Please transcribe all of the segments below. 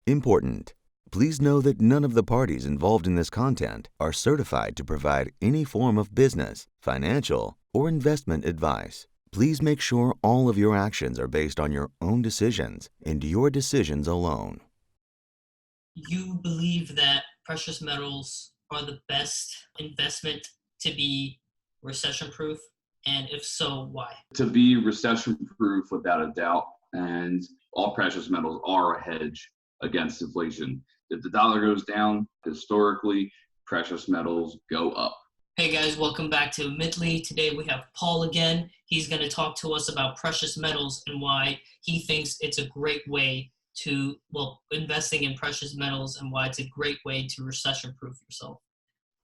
Important. Please know that none of the parties involved in this content are certified to provide any form of business, financial, or investment advice. Please make sure all of your actions are based on your own decisions and your decisions alone. You believe that precious metals are the best investment to be recession-proof? And if so, why? To be recession-proof without a doubt, and all precious metals are a hedge against inflation. If the dollar goes down, historically, precious metals go up. Hey guys, welcome back to Midley. Today we have Paul again. He's going to talk to us about precious metals and why he thinks it's a great way to, investing in precious metals and why it's a great way to recession-proof yourself.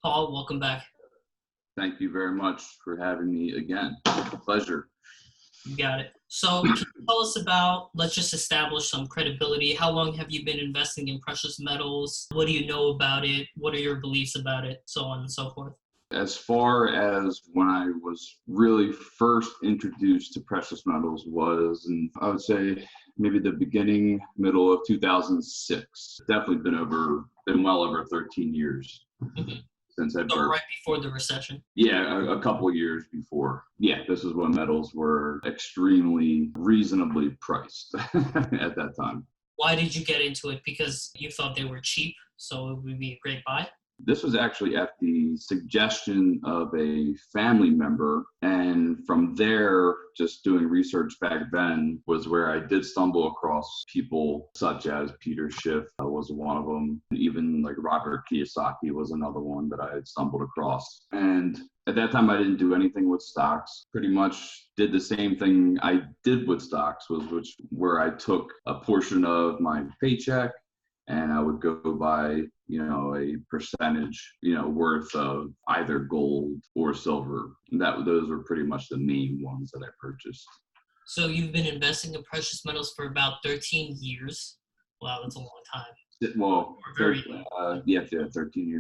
Paul, welcome back. Thank you very much for having me again. Pleasure. You got it. So can you tell us about, let's just establish some credibility. How long have you been investing in precious metals? What do you know about it? What are your beliefs about it? So on and so forth. As far as when I was really first introduced to precious metals was, and I would say maybe the middle of 2006. Definitely been well over 13 years. Mm-hmm. Since I've right before the recession. Yeah, a couple of years before. Yeah, this is when metals were extremely reasonably priced at that time. Why did you get into it? Because you thought they were cheap, so it would be a great buy? This was actually at the suggestion of a family member, and from there, just doing research back then was where I did stumble across people such as Peter Schiff was one of them. Even like Robert Kiyosaki was another one that I had stumbled across. And at that time, I didn't do anything with stocks. Pretty much did the same thing I did with stocks, where I took a portion of my paycheck and I would go buy, a percentage, worth of either gold or silver. Those were pretty much the main ones that I purchased. So you've been investing in precious metals for about 13 years. Wow, that's a long time. Well, 13 years,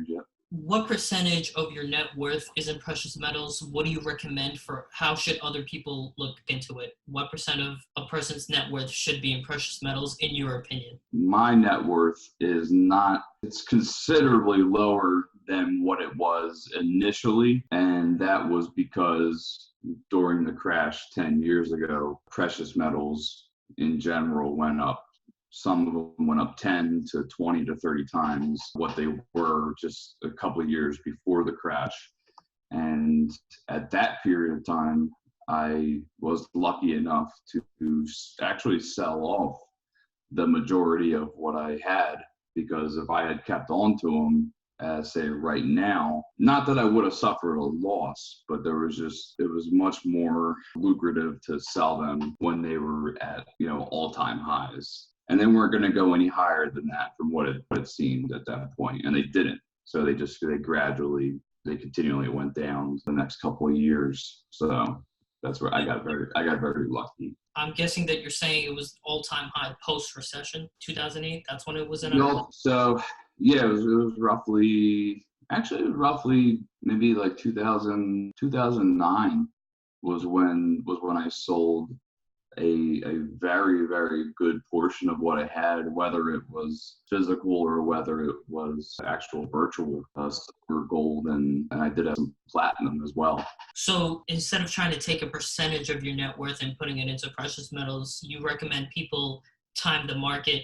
yeah. What percentage of your net worth is in precious metals? What do you recommend how should other people look into it? What percent of a person's net worth should be in precious metals, in your opinion? My net worth it's considerably lower than what it was initially. And that was because during the crash 10 years ago, precious metals in general went up. Some of them went up 10 to 20 to 30 times what they were just a couple of years before the crash. And at that period of time, I was lucky enough to actually sell off the majority of what I had, because if I had kept on to them, say right now, not that I would have suffered a loss, but it was much more lucrative to sell them when they were at, all-time highs. And they weren't going to go any higher than that from what it seemed at that point. And they didn't. So they continually went down the next couple of years. So that's where I got very lucky. I'm guessing that you're saying it was all-time high post-recession, 2008. That's when it was in. So yeah, it was roughly maybe like 2009 was when I sold a very, very good portion of what I had, whether it was physical or whether it was actual virtual silver, gold, and I did have some platinum as well. So instead of trying to take a percentage of your net worth and putting it into precious metals, you recommend people time the market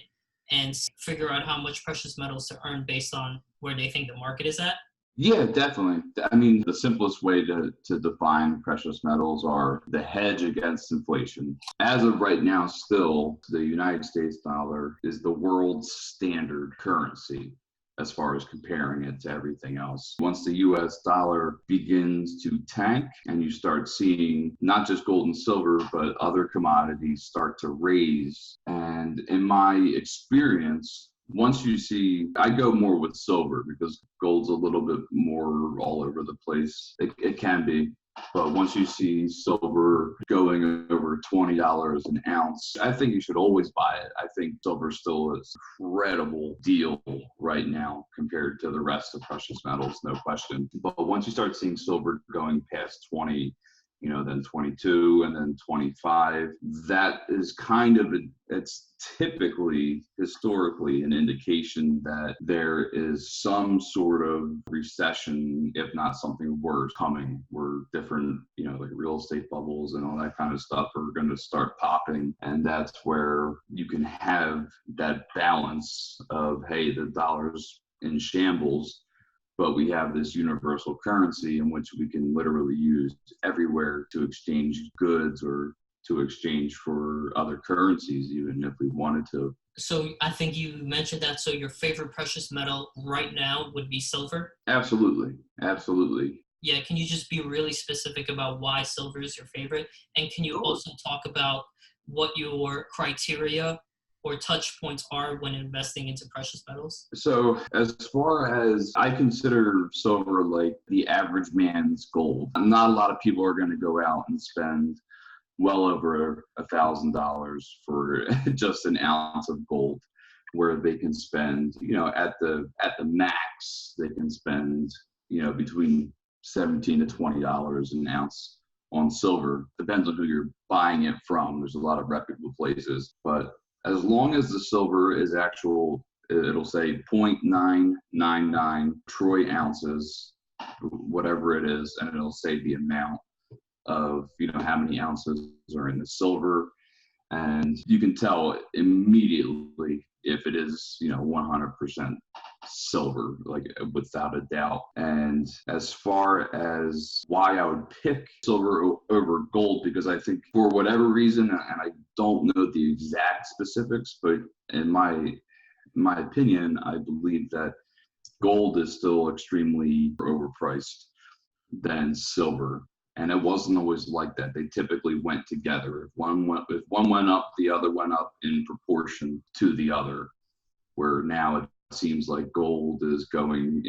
and figure out how much precious metals to earn based on where they think the market is at? Yeah, definitely. I mean, the simplest way to define precious metals are the hedge against inflation. As of right now, still, the United States dollar is the world's standard currency as far as comparing it to everything else. Once the US dollar begins to tank and you start seeing not just gold and silver, but other commodities start to raise. And in my experience, once you see, I go more with silver because gold's a little bit more all over the place. It can be. But once you see silver going over $20 an ounce, I think you should always buy it. I think silver still is an incredible deal right now compared to the rest of precious metals, no question. But once you start seeing silver going past 20, then 22, and then 25. That is kind of, it's typically, historically, an indication that there is some sort of recession, if not something worse, coming, where different, like real estate bubbles and all that kind of stuff are going to start popping. And that's where you can have that balance of, hey, the dollar's in shambles, but we have this universal currency in which we can literally use everywhere to exchange goods or to exchange for other currencies, even if we wanted to. So I think you mentioned that. So your favorite precious metal right now would be silver? Absolutely. Absolutely. Yeah. Can you just be really specific about why silver is your favorite? And can you also talk about what your criteria or touch points are when investing into precious metals? So as far as, I consider silver like the average man's gold. Not a lot of people are going to go out and spend well over $1,000 for just an ounce of gold, where they can spend, at the max, they can spend, between $17 to $20 an ounce on silver. Depends on who you're buying it from. There's a lot of reputable places, but as long as the silver is actual, it'll say 0.999 troy ounces, whatever it is, and it'll say the amount of, how many ounces are in the silver. And you can tell immediately if it is, 100% silver, like without a doubt. And as far as why I would pick silver over gold, because I think for whatever reason, and I don't know the exact specifics, but in my opinion, I believe that gold is still extremely overpriced than silver. And it wasn't always like that. They typically went together. If one went up, the other went up in proportion to the other. Where now it seems like gold is going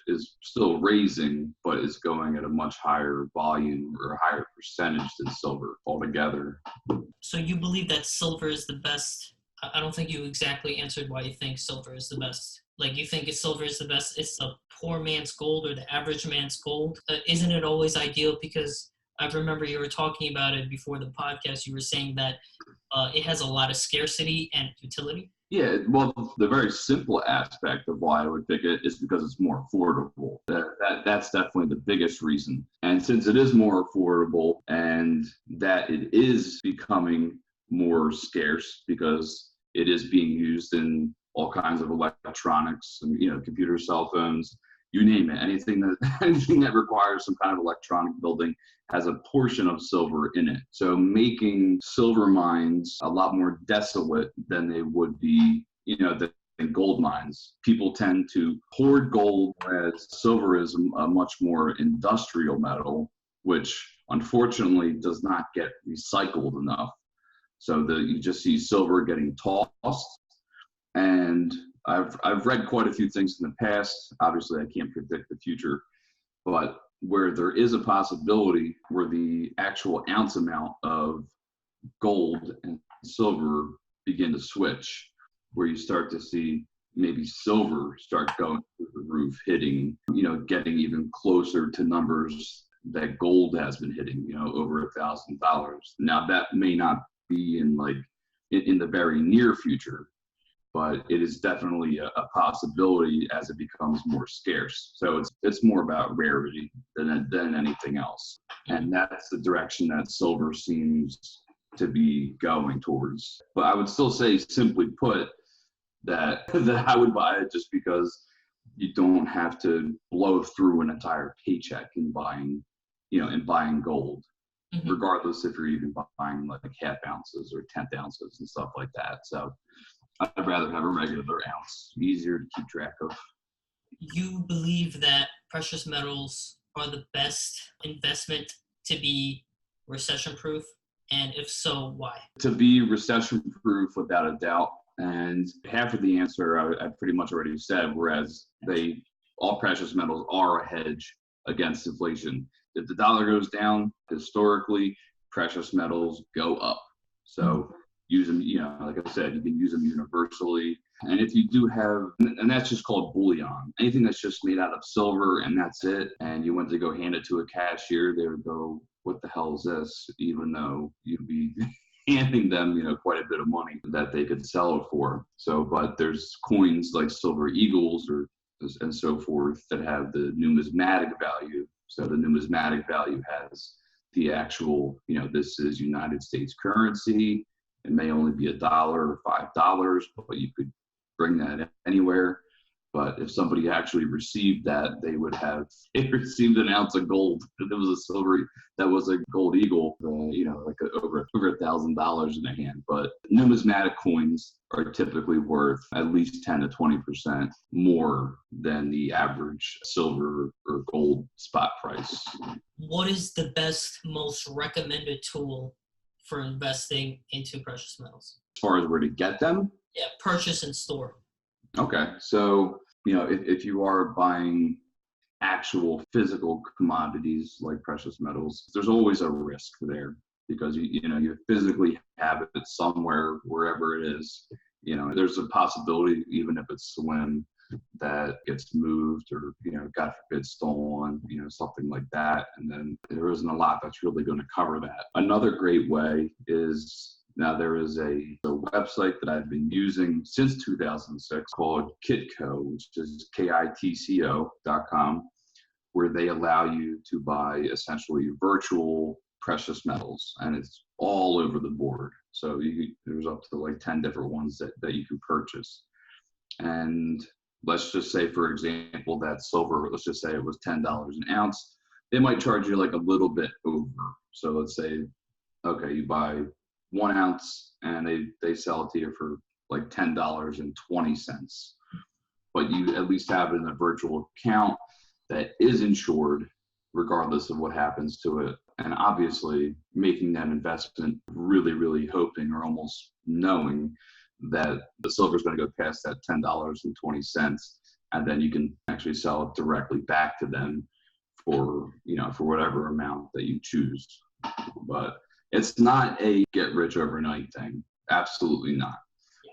is still raising, but is going at a much higher volume or a higher percentage than silver altogether. So you believe that silver is the best? I don't think you exactly answered why you think silver is the best. Like, you think silver is the best, it's the poor man's gold or the average man's gold? Isn't it always ideal? Because I remember you were talking about it before the podcast. You were saying that it has a lot of scarcity and utility. Yeah, well, the very simple aspect of why I would pick it is because it's more affordable. That's definitely the biggest reason. And since it is more affordable and that it is becoming more scarce because it is being used in all kinds of electronics and, computers, cell phones, you name it, anything that requires some kind of electronic building has a portion of silver in it. So making silver mines a lot more desolate than they would be, than gold mines. People tend to hoard gold, whereas silver is a much more industrial metal, which unfortunately does not get recycled enough. So you just see silver getting tossed. And I've read quite a few things in the past. Obviously, I can't predict the future, but where there is a possibility where the actual ounce amount of gold and silver begin to switch, where you start to see maybe silver start going through the roof, hitting, getting even closer to numbers that gold has been hitting, over $1,000. Now that may not be in the very near future, but it is definitely a possibility as it becomes more scarce. So it's more about rarity than anything else. And that's the direction that silver seems to be going towards. But I would still say, simply put, that I would buy it just because you don't have to blow through an entire paycheck in buying gold. Mm-hmm. Regardless if you're even buying like half ounces or 10th ounces and stuff like that. So I'd rather have a regular ounce, easier to keep track of. You believe that precious metals are the best investment to be recession-proof? And if so, why? To be recession-proof, without a doubt. And half of the answer I pretty much already said, whereas all precious metals are a hedge against inflation. If the dollar goes down, historically, precious metals go up. So use them, like I said, you can use them universally. And if you do have, and that's just called bullion, anything that's just made out of silver and that's it, and you went to go hand it to a cashier, they would go, what the hell is this? Even though you'd be handing them, quite a bit of money that they could sell it for. So, but there's coins like silver eagles and so forth that have the numismatic value. So the numismatic value has the actual, this is United States currency. It may only be $1 or $5, but you could bring that anywhere. But if somebody actually received that, they received an ounce of gold. If it was a silver, that was a gold eagle, like over $1,000 in a hand. But numismatic coins are typically worth at least 10 to 20% more than the average silver or gold spot price. What is the best, most recommended tool for investing into precious metals? As far as where to get them? Yeah, purchase and store. Okay, so if you are buying actual physical commodities like precious metals, there's always a risk there because you physically have it somewhere, wherever it is. There's a possibility, even if it's swim, that gets moved or God forbid stolen, something like that, and then there isn't a lot that's really going to cover that. Another great way is, now there is a website that I've been using since 2006 called Kitco, which is kitco.com, where they allow you to buy essentially virtual precious metals, and it's all over the board. So there's up to like 10 different ones that you can purchase. And let's just say, for example, that silver, let's just say it was $10 an ounce. They might charge you like a little bit over. So let's say, okay, you buy 1 ounce and they sell it to you for like $10.20. But you at least have it in a virtual account that is insured regardless of what happens to it. And obviously making that investment really, really hoping or almost knowing that the silver is going to go past that $10.20, and then you can actually sell it directly back to them for whatever amount that you choose. But it's not a get rich overnight thing. Absolutely not.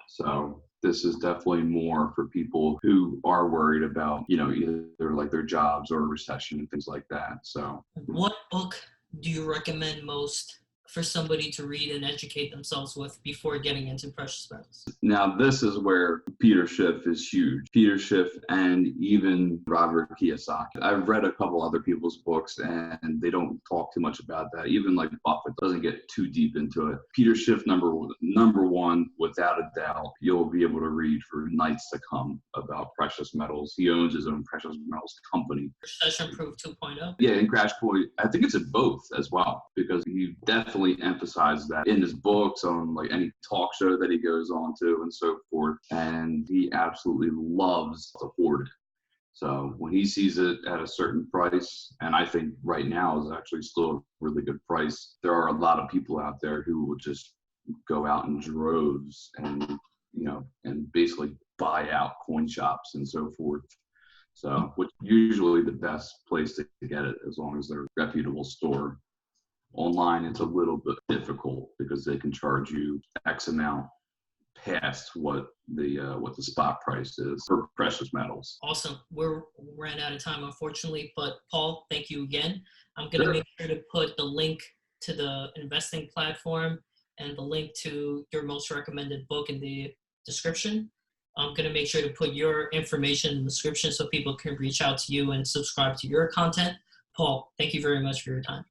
So this is definitely more for people who are worried about, either like their jobs or a recession and things like that. So what book do you recommend most for somebody to read and educate themselves with before getting into precious metals? Now, this is where Peter Schiff is huge. Peter Schiff and even Robert Kiyosaki. I've read a couple other people's books and they don't talk too much about that. Even like Buffett doesn't get too deep into it. Peter Schiff, number one, without a doubt, you'll be able to read for nights to come about precious metals. He owns his own precious metals company. Recessionproof 2.0? Yeah, in Crash Point, I think it's in both as well, because he definitely emphasized that in his books, on like any talk show that he goes on to and so forth. And he absolutely loves to hoard it. So when he sees it at a certain price, and I think right now is actually still a really good price, there are a lot of people out there who will just go out in droves and basically buy out coin shops and so forth. So, which usually the best place to get it, as long as they're a reputable store. Online, it's a little bit difficult because they can charge you X amount past what the spot price is for precious metals. Awesome. We ran out of time, unfortunately, but Paul, thank you again. I'm going to make sure to put the link to the investing platform and the link to your most recommended book in the description. I'm going to make sure to put your information in the description so people can reach out to you and subscribe to your content. Paul, thank you very much for your time.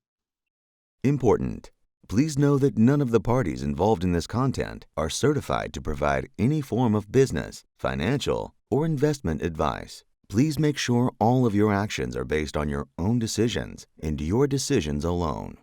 Important. Please know that none of the parties involved in this content are certified to provide any form of business, financial, or investment advice. Please make sure all of your actions are based on your own decisions and your decisions alone.